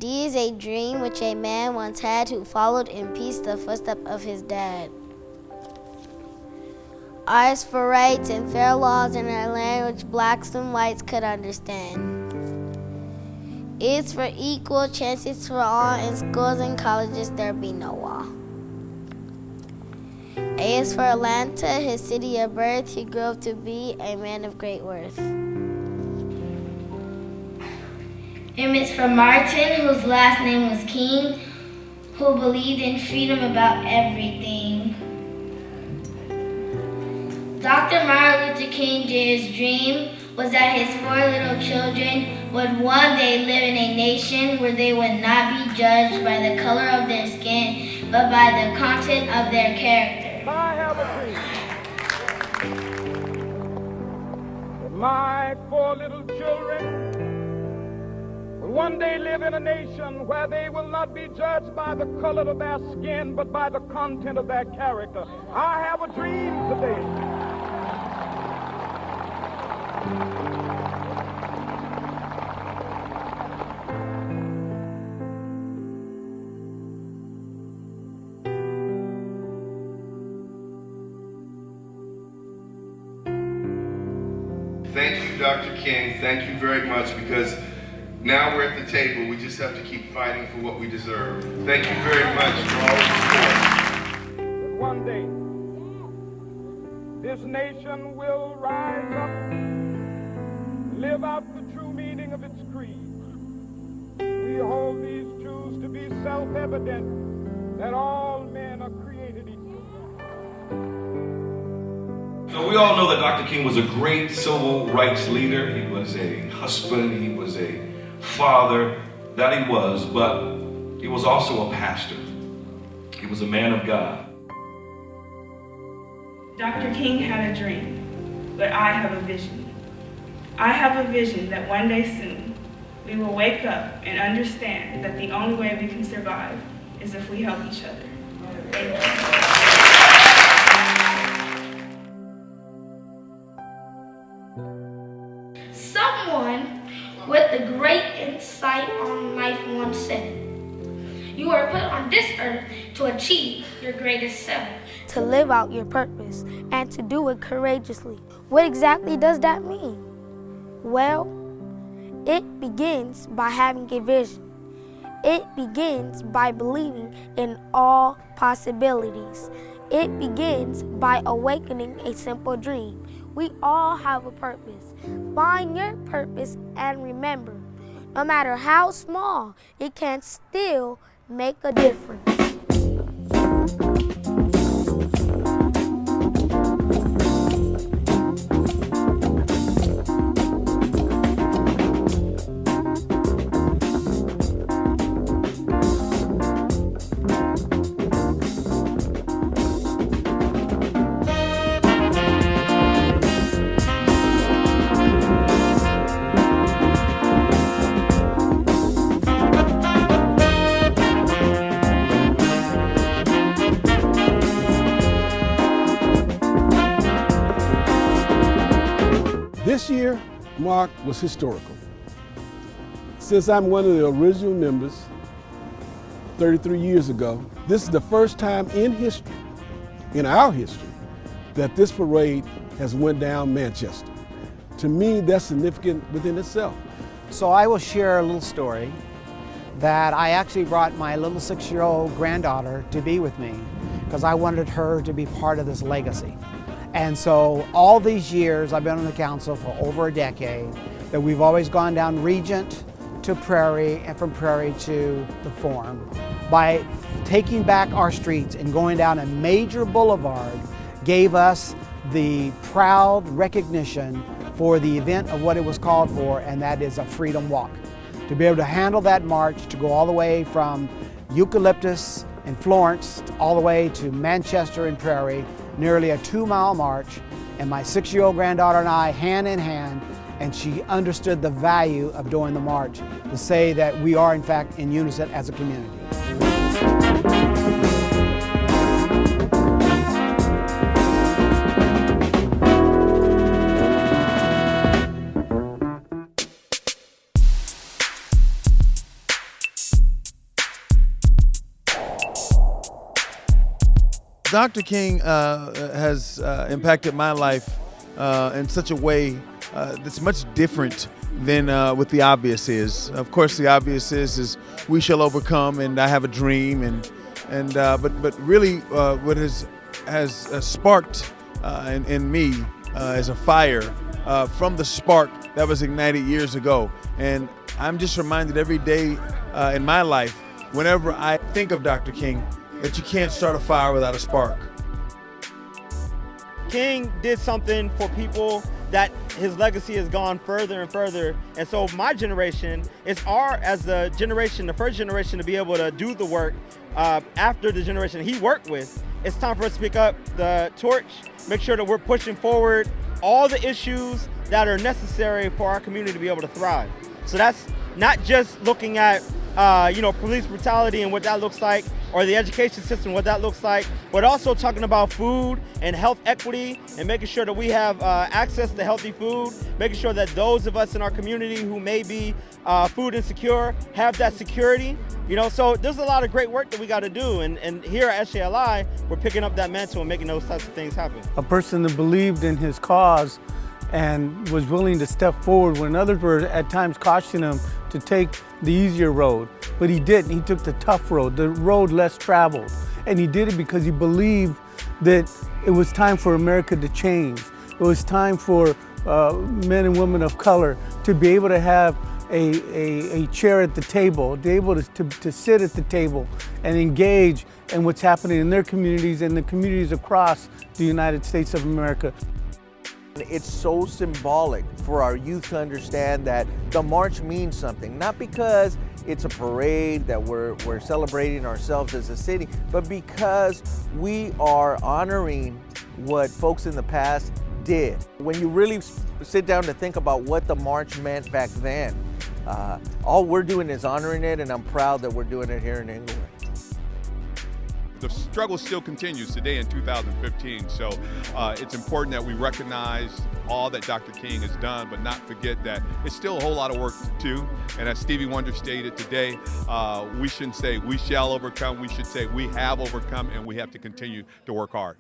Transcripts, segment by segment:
D is a dream which a man once had who followed in peace the footsteps of his dad. R is for rights and fair laws in our land which blacks and whites could understand. E is for equal chances for all in schools and colleges there be no wall. A is for Atlanta, his city of birth, he grew up to be a man of great worth. M is for Martin, whose last name was King, who believed in freedom about everything. Dr. Martin Luther King Jr.'s dream was that his 4 little children would one day live in a nation where they would not be judged by the color of their skin, but by the content of their character. I have a dream that my 4 little children will one day live in a nation where they will not be judged by the color of their skin, but by the content of their character. I have a dream today. Thank you, Dr. King. Thank you very much, because now we're at the table. We just have to keep fighting for what we deserve. Thank you very much for all the support. One day, this nation will rise up, live out the true meaning of its creed. We hold these truths to be self-evident, that all men are created equal. So we all know that Dr. King was a great civil rights leader. He was a husband, he was a father, that he was, but he was also a pastor. He was a man of God. Dr. King had a dream, but I have a vision. I have a vision that one day soon we will wake up and understand that the only way we can survive is if we help each other. Thank you. Someone with a great insight on life once said, "You are put on this earth to achieve your greatest self." To live out your purpose and to do it courageously. What exactly does that mean? Well, it begins by having a vision. It begins by believing in all possibilities. It begins by awakening a simple dream. We all have a purpose. Find your purpose and remember, no matter how small, it can still make a difference. This year, Mark, was historical. Since I'm one of the original members 33 years ago, this is the first time in history, in our history, that this parade has went down Manchester. To me, that's significant within itself. So I will share a little story that I actually brought my little 6-year-old granddaughter to be with me because I wanted her to be part of this legacy. And so all these years, I've been on the council for over a decade, that we've always gone down Regent to Prairie and from Prairie to the Forum. By taking back our streets and going down a major boulevard gave us the proud recognition for the event of what it was called for, and that is a freedom walk. To be able to handle that march, to go all the way from Eucalyptus and Florence all the way to Manchester and Prairie, nearly a 2-mile march, and my 6-year-old granddaughter and I, hand in hand, and she understood the value of doing the march to say that we are in fact in unison as a community. Dr. King has impacted my life in such a way that's much different than what the obvious is. Of course, the obvious is we shall overcome, and I have a dream, but really what has sparked in me is a fire from the spark that was ignited years ago. And I'm just reminded every day in my life, whenever I think of Dr. King, that you can't start a fire without a spark. King did something for people that his legacy has gone further and further. And so my generation is as the generation, the first generation to be able to do the work after the generation he worked with. It's time for us to pick up the torch, make sure that we're pushing forward all the issues that are necessary for our community to be able to thrive. So that's not just looking at police brutality and what that looks like, or the education system, what that looks like, but also talking about food and health equity and making sure that we have access to healthy food, making sure that those of us in our community who may be food insecure have that security. So there's a lot of great work that we got to do, and here at SJLI, we're picking up that mantle and making those types of things happen. A person that believed in his cause and was willing to step forward when others were at times cautioning him to take the easier road. But he didn't. He took the tough road, the road less traveled. And he did it because he believed that it was time for America to change. It was time for men and women of color to be able to have a chair at the table, to be able to sit at the table and engage in what's happening in their communities and the communities across the United States of America. It's so symbolic for our youth to understand that the march means something, not because it's a parade that we're celebrating ourselves as a city, but because we are honoring what folks in the past did. When you really sit down to think about what the march meant back then, all we're doing is honoring it, and I'm proud that we're doing it here in Englewood. The struggle still continues today in 2015, so it's important that we recognize all that Dr. King has done, but not forget that it's still a whole lot of work to do. And as Stevie Wonder stated today, we shouldn't say we shall overcome, we should say we have overcome, and we have to continue to work hard.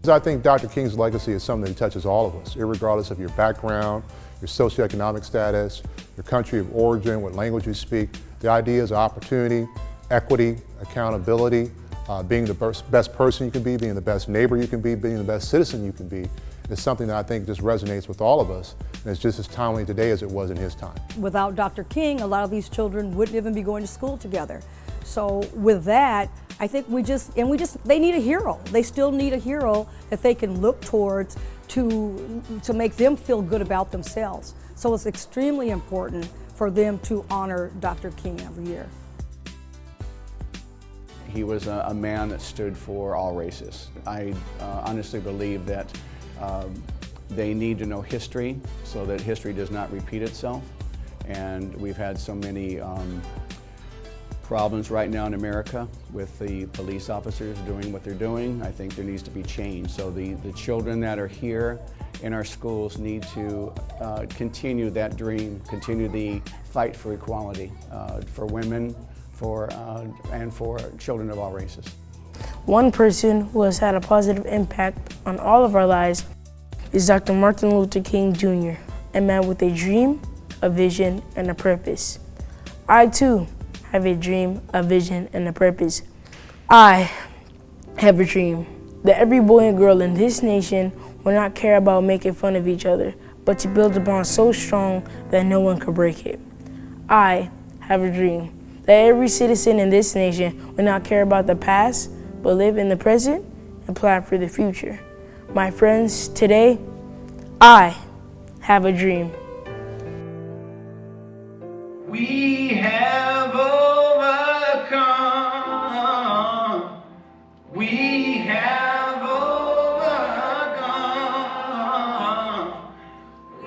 I think Dr. King's legacy is something that touches all of us, regardless of your background, your socioeconomic status, your country of origin, what language you speak. The ideas of opportunity, equity, accountability, being the best person you can be, being the best neighbor you can be, being the best citizen you can be, is something that I think just resonates with all of us, and it's just as timely today as it was in his time. Without Dr. King, a lot of these children wouldn't even be going to school together. So with that, I think they need a hero. They still need a hero that they can look towards to make them feel good about themselves. So it's extremely important for them to honor Dr. King every year. He was a man that stood for all races. I honestly believe that they need to know history so that history does not repeat itself. And we've had so many problems right now in America with the police officers doing what they're doing. I think there needs to be change. So the children that are here in our schools need to continue that dream, continue the fight for equality for women, and for children of all races. One person who has had a positive impact on all of our lives is Dr. Martin Luther King Jr., a man with a dream, a vision, and a purpose. I too have a dream, a vision, and a purpose. I have a dream that every boy and girl in this nation will not care about making fun of each other, but to build a bond so strong that no one can break it. I have a dream that every citizen in this nation will not care about the past, but live in the present and plan for the future. My friends, today, I have a dream. We have overcome. We have overcome.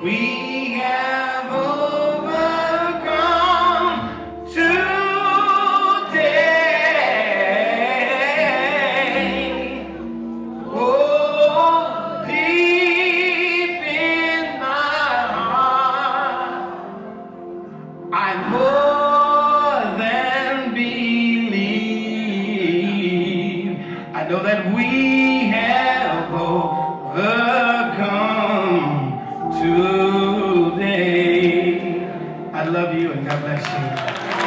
We have overcome today. that we have overcome today. I love you and God bless you.